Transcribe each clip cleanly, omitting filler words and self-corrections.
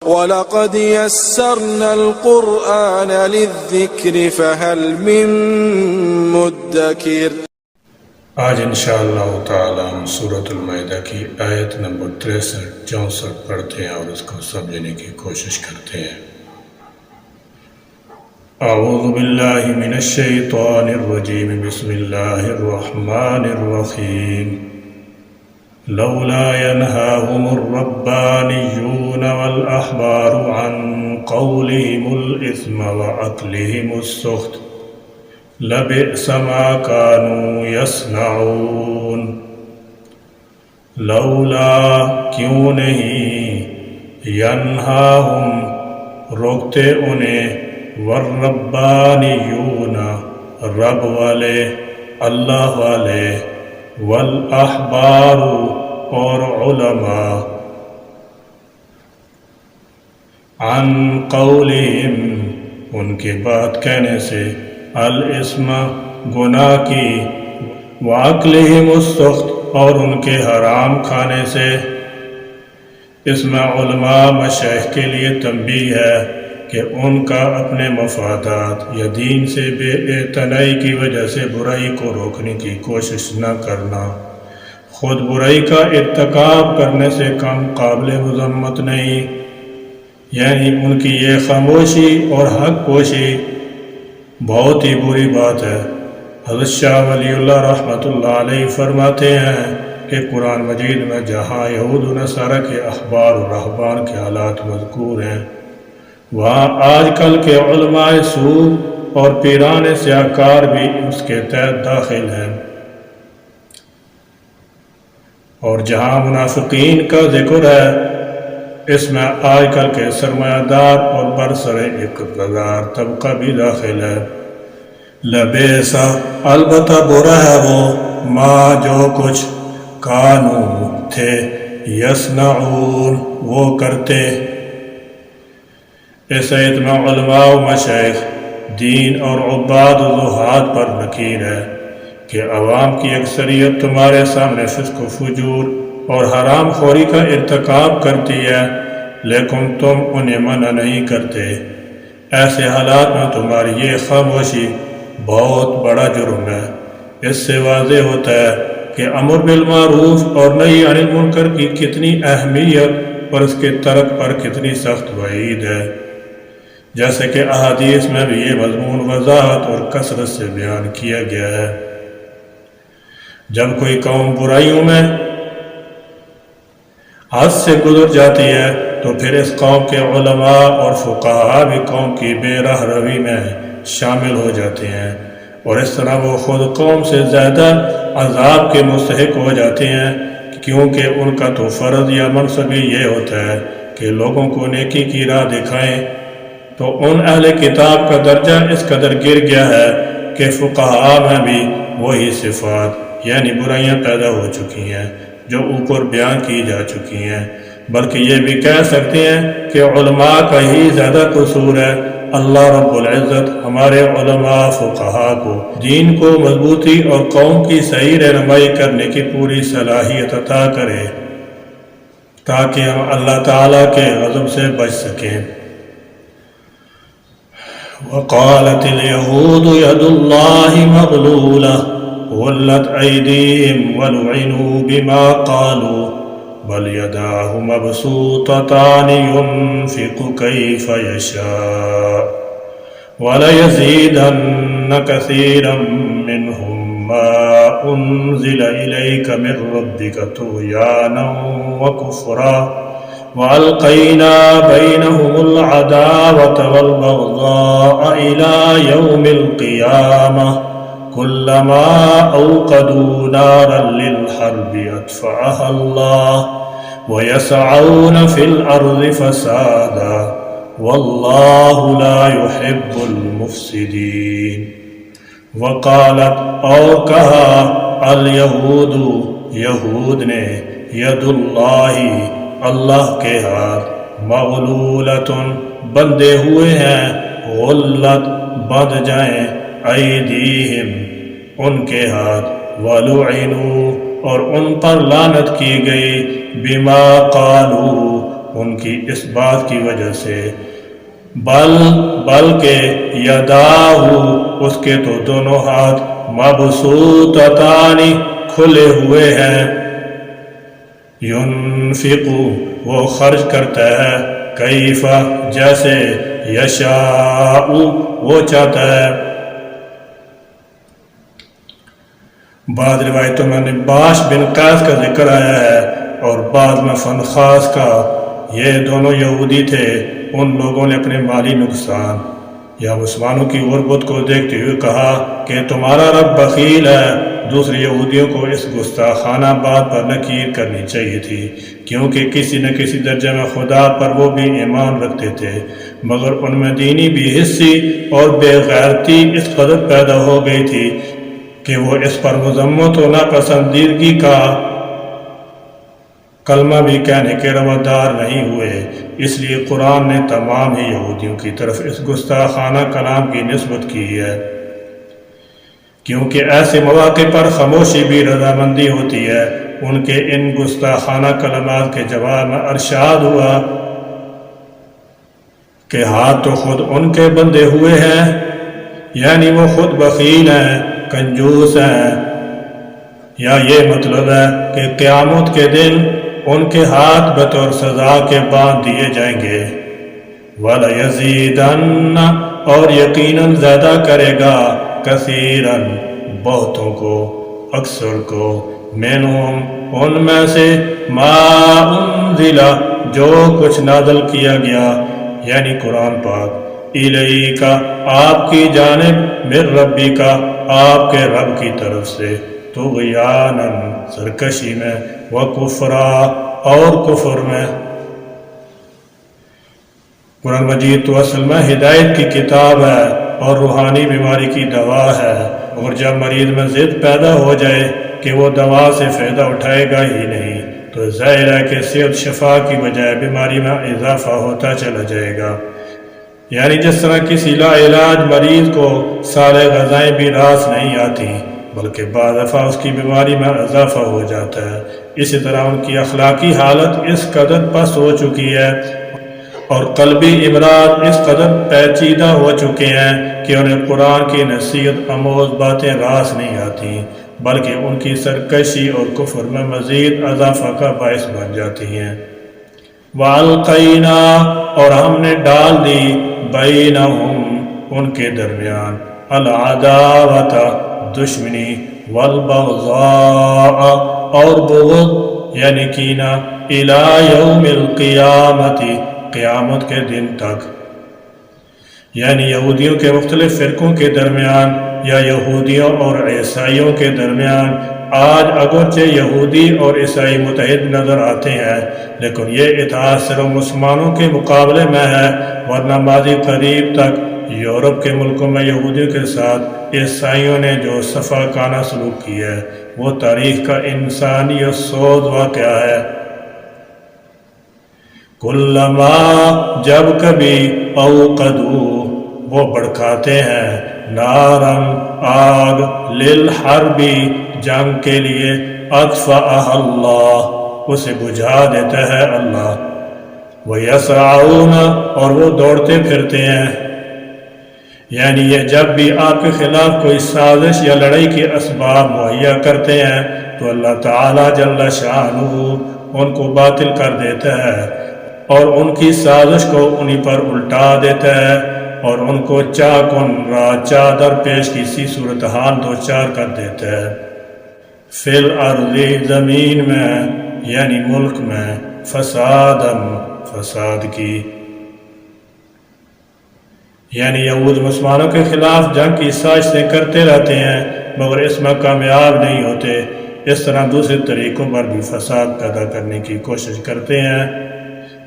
وَلَقَدْ يَسَّرْنَا الْقُرْآنَ لِلذِّكْرِ فَهَلْ مِن مُّدَّكِرٍ۔ آج انشاءاللہ تعالی ہم سورۃ المائدہ کی آیت نمبر 63-64 پڑھتے ہیں اور اس کو سمجھنے کی کوشش کرتے ہیں۔ اعوذ باللہ من الشیطان الرجیم، بسم اللہ الرحمن الرحیم۔ لولا ينهاهم الربانيون والأحبار عن قولهم الإثم وأكلهم السحت لبئس ما كانوا يصنعون۔ لولا کیوں نہیں، ینہاہم روکتے انہیں، والربانیون رب والے، اللہ والے، والاحبار اور علماء، عن قولہم ان کی بات کہنے سے، الاسم گناہ کی، واکلہم السحت اور ان کے حرام کھانے سے۔ اس میں علماء مشائخ کے لیے تنبیہ ہے کہ ان کا اپنے مفادات یا دین سے بے اعتنائی کی وجہ سے برائی کو روکنے کی کوشش نہ کرنا، خود برائی کا ارتکاب کرنے سے کم قابل مذمت نہیں، یعنی ان کی یہ خاموشی اور حق پوشی بہت ہی بری بات ہے۔ حضرت شاہ ولی اللہ رحمۃ اللہ علیہ فرماتے ہیں کہ قرآن مجید میں جہاں یہود و نصارہ کے احبار و رہبان کے حالات مذکور ہیں، وہاں آج کل کے علماء سو اور پیران سیاکار بھی اس کے تحت داخل ہیں، اور جہاں منافقین کا ذکر ہے، اس میں آج کل کے سرمایہ دار اور برسر اقتدار طبقہ بھی داخل ہے۔ لبیسا البتہ برا ہے وہ، ما جو کچھ، کانو تھے، یصنعون وہ کرتے۔ اس آیت میں علماء و مشائخ، دین اور عباد و زہاد پر نکیر ہے کہ عوام کی اکثریت تمہارے سامنے فسق و فجور اور حرام خوری کا ارتکاب کرتی ہے، لیکن تم انہیں منع نہیں کرتے۔ ایسے حالات میں تمہاری یہ خاموشی بہت بڑا جرم ہے۔ اس سے واضح ہوتا ہے کہ امر بالمعروف اور نہی عن المنکر کی کتنی اہمیت اور اس کے ترک پر کتنی سخت وعید ہے، جیسے کہ احادیث میں بھی یہ مضمون وضاحت اور کثرت سے بیان کیا گیا ہے۔ جب کوئی قوم برائیوں میں حد سے گزر جاتی ہے تو پھر اس قوم کے علماء اور فقہاء بھی قوم کی بے راہ روی میں شامل ہو جاتے ہیں، اور اس طرح وہ خود قوم سے زیادہ عذاب کے مستحق ہو جاتے ہیں، کیونکہ ان کا تو فرض یا منصب ہی یہ ہوتا ہے کہ لوگوں کو نیکی کی راہ دکھائیں۔ تو ان اہل کتاب کا درجہ اس قدر گر گیا ہے کہ فقہاء میں بھی وہی صفات یعنی برائیاں پیدا ہو چکی ہیں جو اوپر بیان کی جا چکی ہیں، بلکہ یہ بھی کہہ سکتے ہیں کہ علماء کا ہی زیادہ قصور ہے۔ اللہ رب العزت ہمارے علماء فقہاء کو دین کو مضبوطی اور قوم کی صحیح رہنمائی کرنے کی پوری صلاحیت عطا کرے تاکہ ہم اللہ تعالیٰ کے غضب سے بچ سکیں۔ وقالت اليهود يد الله مغلولة غلت أيديهم ولعنوا بما قالوا بل يداه مبسوطتان ينفق كيف يشاء وليزيدن كثيرا منهم ما أنزل إليك من ربك طغيانا وكفرا وألقينا بينهم العداوة والبغضاء إلى يوم القيامة كلما أوقدوا نارا للحرب أطفأها الله ويسعون في الأرض فسادا والله لا يحب المفسدين۔ وقالت اور کہا الیہود یہود نے، ید اللہ اللہ کے ہاتھ، مغلولتن بندھے ہوئے ہیں، غلت بندھ جائیں، ایدیہم ان کے ہاتھ، ولعنوا اور ان پر لعنت کی گئی، بما قالوا ان کی اس بات کی وجہ سے، بلکہ یداہو اس کے تو دونوں ہاتھ مبسوطتان کھلے ہوئے ہیں، ینفقو وہ خرچ کرتا ہے، کیف جیسے، یشاء وہ چاہتا ہے۔ بعض روایتوں میں نباش بن قیس کا ذکر آیا ہے اور بعض میں فنخاس کا۔ یہ دونوں یہودی تھے۔ ان لوگوں نے اپنے مالی نقصان یا مسلمانوں کی غربت کو دیکھتے ہوئے کہا کہ تمہارا رب بخیل ہے۔ دوسرے یہودیوں کو اس گستاخانہ بات پر نکیر کرنی چاہیے تھی، کیونکہ کسی نہ کسی درجے میں خدا پر وہ بھی ایمان رکھتے تھے، مگر ان میں دینی بے حسی اور بے غیرتی اس قدر پیدا ہو گئی تھی کہ وہ اس پر مذمت و ناپسندیدگی کا کلمہ بھی کہنے کے روادار نہیں ہوئے۔ اس لیے قرآن نے تمام ہی یہودیوں کی طرف اس گستاخانہ کلام کی نسبت کی ہے، کیونکہ ایسے مواقع پر خاموشی بھی رضامندی ہوتی ہے۔ ان کے ان گستاخانہ کلمات کے جواب میں ارشاد ہوا کہ ہاتھ تو خود ان کے بندے ہوئے ہیں، یعنی وہ خود بخیل ہیں، کنجوس ہیں، یا یہ مطلب ہے کہ قیامت کے دن ان کے ہاتھ بطور سزا کے باندھ دیے جائیں گے۔ وَلَيَزِيدَنَّ اور یقیناً زیادہ کرے گا، کثیراً بہتوں کو، اکثر کو، منہم ان میں سے، ما انزل جو کچھ نازل کیا گیا، یعنی قرآن پاک، الیک آپ کی جانب، من ربک آپ کے رب کی طرف سے، طغیاناً سرکشی میں، وکفرا اور کفر میں۔ قرآن مجید تو اصل میں ہدایت کی کتاب ہے اور روحانی بیماری کی دوا ہے، اور جب مریض میں ضد پیدا ہو جائے کہ وہ دوا سے فائدہ اٹھائے گا ہی نہیں، تو ظاہر ہے کہ صحت شفا کی بجائے بیماری میں اضافہ ہوتا چلا جائے گا۔ یعنی جس طرح کسی لا علاج مریض کو سارے غذائیں بھی راس نہیں آتی، بلکہ بعض دفعہ اس کی بیماری میں اضافہ ہو جاتا ہے، اسی طرح ان کی اخلاقی حالت اس قدر پست ہو چکی ہے اور قلبی امراض اس قدر پیچیدہ ہو چکے ہیں کہ انہیں قرآن کی نصیحت آموز باتیں راس نہیں آتی، بلکہ ان کی سرکشی اور کفر میں مزید اضافہ کا باعث بن جاتی ہیں۔ وَأَلْقَيْنَا اور ہم نے ڈال دی، بَيْنَهُمْ ان کے درمیان، العداوۃ دشمنی، والبغضاء اور بغض یعنی کینہ، الی یوم القیامت قیامت کے دن تک، یعنی یہودیوں کے مختلف فرقوں کے درمیان یا یہودیوں اور عیسائیوں کے درمیان۔ آج اگرچہ یہودی اور عیسائی متحد نظر آتے ہیں، لیکن یہ اتحاد صرف مسلمانوں کے مقابلے میں ہے، ورنہ ماضی قریب تک یورپ کے ملکوں میں یہودیوں کے ساتھ عیسائیوں نے جو صفاقانہ سلوک کیا ہے وہ تاریخ کا انسانیت سوز واقعہ ہے۔ کلما جب کبھی، اوقدو وہ بھڑکاتے ہیں، نارن آگ، للحربی جنگ کے لیے، اطفأہا اللہ اسے بجھا دیتا ہے اللہ، وَيَسْعَوْنَ اور وہ دوڑتے پھرتے ہیں، یعنی یہ جب بھی آپ کے خلاف کوئی سازش یا لڑائی کے اسباب مہیا کرتے ہیں تو اللہ تعالیٰ جل شانہ ان کو باطل کر دیتا ہے اور ان کی سازش کو انہی پر الٹا دیتا ہے اور ان کو چاکن راچا درپیش کسی صورتحال دوچار کر دیتا ہے۔ فی الارض زمین میں یعنی ملک میں، فساداً فساد کی، یعنی یہود مسلمانوں کے خلاف جنگ کی سازشیں کرتے رہتے ہیں مگر اس میں کامیاب نہیں ہوتے۔ اس طرح دوسرے طریقوں پر بھی فساد پیدا کرنے کی کوشش کرتے ہیں،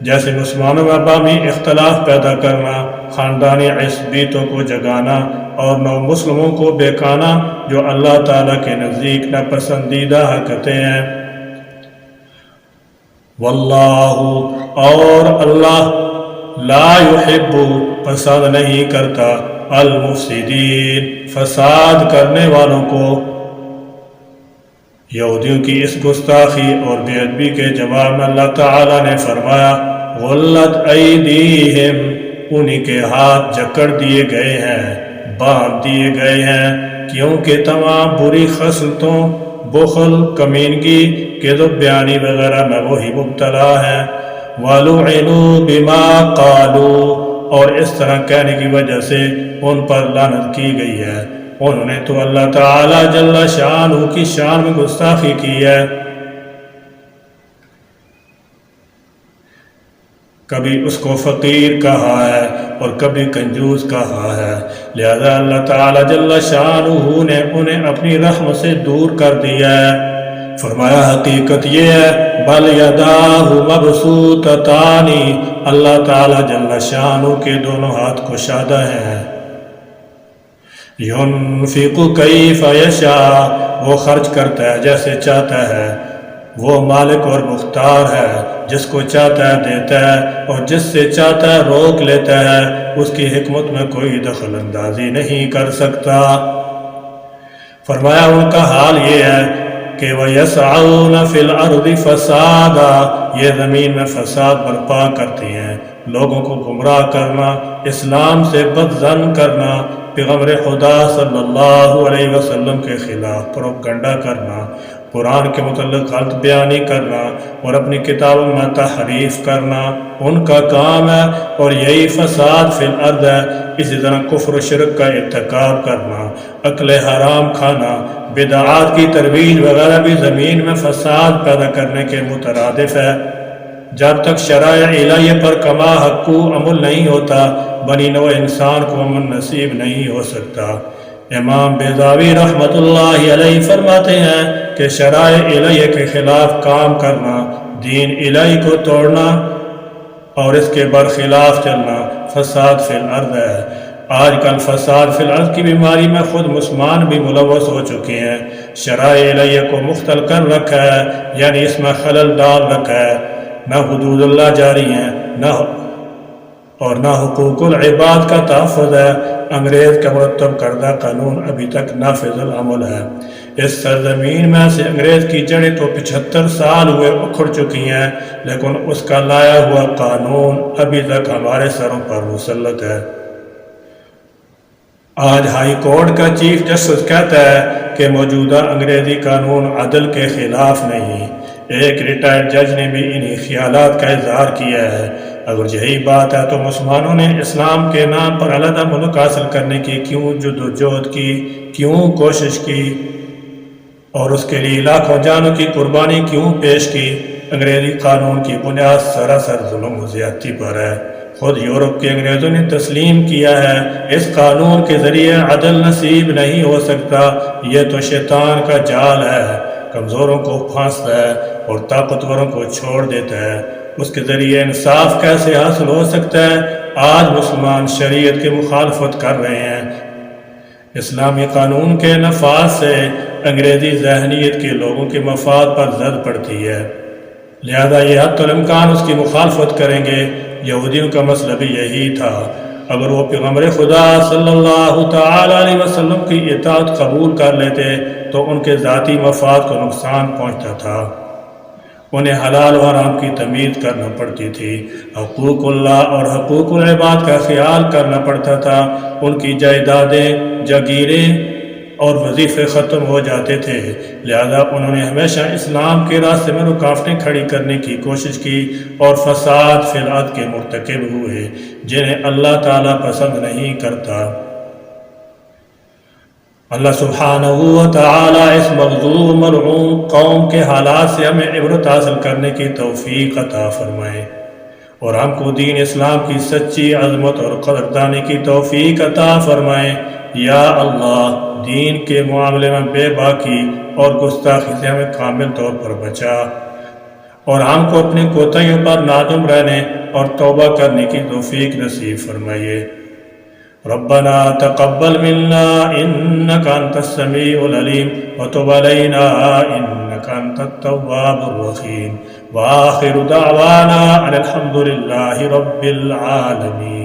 جیسے مسلمانوں میں باہمی اختلاف پیدا کرنا، خاندانی عصبیتوں کو جگانا اور نو مسلموں کو بہکانا جو اللہ تعالیٰ کے نزدیک ناپسندیدہ حرکتیں ہیں۔ واللہ اور اللہ لا یحب پسند نہیں کرتا، المفسدین فساد کرنے والوں کو۔ یہودیوں کی اس گستاخی اور بے ادبی کے جواب میں اللہ تعالیٰ نے فرمایا، غلت ایدیہم، انہی کے ہاتھ جکڑ دیے گئے ہیں، باندھ دیے گئے ہیں، کیونکہ تمام بری خصلتوں، بخل، کمینگی، کذب بیانی وغیرہ میں وہی مبتلا ہیں۔ وَلُعِنُوا بِمَا قَالُوا، اور اس طرح کہنے کی وجہ سے ان پر لعنت کی گئی ہے، انہوں نے تو اللہ تعالی جل شانہ کی شان میں گستاخی کی ہے۔ کبھی اس کو فقیر کہا ہے اور کبھی کنجوس کہا ہے، لہذا اللہ تعالی جل شانہ نے انہیں اپنی رحمت سے دور کر دیا ہے۔ فرمایا حقیقت یہ ہے بل یداہ مبسوطتان، اللہ تعالی جل شانہ کے دونوں ہاتھ کشادہ ہیں۔ ينفق کیف یشاء، وہ خرچ کرتا ہے جیسے چاہتا ہے، وہ مالک اور مختار ہے، جس کو چاہتا ہے دیتا ہے اور جس سے چاہتا ہے روک لیتا ہے، اس کی حکمت میں کوئی دخل اندازی نہیں کر سکتا۔ فرمایا ان کا حال یہ ہے کہ وَيَسْعَوْنَ فِي الْأَرْضِ فَسَادًا، یہ زمین میں فساد برپا کرتی ہیں، لوگوں کو گمراہ کرنا، اسلام سے بد ظن کرنا، پیغمبر خدا صلی اللہ علیہ وسلم کے خلاف پروپگنڈا کرنا، قرآن کے متعلق غلط بیانی کرنا اور اپنی کتابوں میں تحریف کرنا ان کا کام ہے، اور یہی فساد فی الارض ہے۔ اسی طرح کفر و شرک کا ارتکاب کرنا، اکل حرام کھانا، بدعات کی ترویج وغیرہ بھی زمین میں فساد پیدا کرنے کے مترادف ہے۔ جب تک شرائع الہیہ پر کما حقو عمل نہیں ہوتا، بنی نوع انسان کو امن نصیب نہیں ہو سکتا۔ امام بیضاوی رحمت اللہ علیہ فرماتے ہیں کہ شرائع الہیہ کے خلاف کام کرنا، دین الہی کو توڑنا اور اس کے برخلاف چلنا فساد فی الارض ہے۔ آج کل فساد فی الارض کی بیماری میں خود مسلمان بھی ملوث ہو چکے ہیں، شرائع الہیہ کو مختل کر رکھا ہے، یعنی اس میں خلل ڈال رکھا ہے، نہ حدود اللہ جاری ہیں نہ حقوق العباد کا تحفظ ہے۔ انگریز کا مرتب کردہ قانون ابھی تک نافذ العمل ہے۔ اس سرزمین میں سے انگریز کی جڑیں تو 75 سال ہوئے اکھڑ چکی ہیں، لیکن اس کا لایا ہوا قانون ابھی تک ہمارے سروں پر مسلط ہے۔ آج ہائی کورٹ کا چیف جسٹس کہتا ہے کہ موجودہ انگریزی قانون عدل کے خلاف نہیں۔ ایک ریٹائرڈ جج نے بھی انہی خیالات کا اظہار کیا ہے۔ اگر یہی بات ہے تو مسلمانوں نے اسلام کے نام پر علیحدہ ملک حاصل کرنے کی کیوں جدوجہد کی، کیوں کوشش کی، اور اس کے لیے لاکھوں جانوں کی قربانی کیوں پیش کی؟ انگریزی قانون کی بنیاد سراسر ظلم و زیادتی پر ہے۔ خود یورپ کے انگریزوں نے تسلیم کیا ہے اس قانون کے ذریعے عدل نصیب نہیں ہو سکتا، یہ تو شیطان کا جال ہے، کمزوروں کو پھانستا ہے اور طاقتوروں کو چھوڑ دیتا ہے، اس کے ذریعے انصاف کیسے حاصل ہو سکتا ہے؟ آج مسلمان شریعت کی مخالفت کر رہے ہیں۔ اسلامی قانون کے نفاذ سے انگریزی ذہنیت کے لوگوں کے مفاد پر زد پڑتی ہے، لہذا یہ حتی الامکان اس کی مخالفت کریں گے۔ یہودیوں کا مسئلہ بھی یہی تھا، اگر وہ پیغمبر خدا صلی اللہ تعالی علیہ وسلم کی اطاعت قبول کر لیتے تو ان کے ذاتی مفاد کو نقصان پہنچتا تھا، انہیں حلال و حرام کی تمیز کرنا پڑتی تھی، حقوق اللہ اور حقوق العباد کا خیال کرنا پڑتا تھا، ان کی جائیدادیں، جاگیریں اور وظیفے ختم ہو جاتے تھے، لہذا انہوں نے ہمیشہ اسلام کے راستے میں رکاوٹیں کھڑی کرنے کی کوشش کی اور فساد فی الارض کے مرتکب ہوئے جنہیں اللہ تعالیٰ پسند نہیں کرتا۔ اللہ سبحانہ و تعالیٰ اس مغضوب ملعون قوم کے حالات سے ہمیں عبرت حاصل کرنے کی توفیق عطا فرمائے اور ہم کو دین اسلام کی سچی عظمت اور قدردانی کی توفیق عطا فرمائے۔ یا اللہ، دین کے معاملے میں بے باکی اور گستاخی سے ہمیں کامل طور پر بچا اور ہم کو اپنی کوتاہیوں پر نادم رہنے اور توبہ کرنے کی توفیق نصیب فرمائیے۔ ربنا تقبل منا انك انت السميع العليم وتب علينا انك انت التواب الرحيم واخر دعوانا ان الحمد لله رب العالمين۔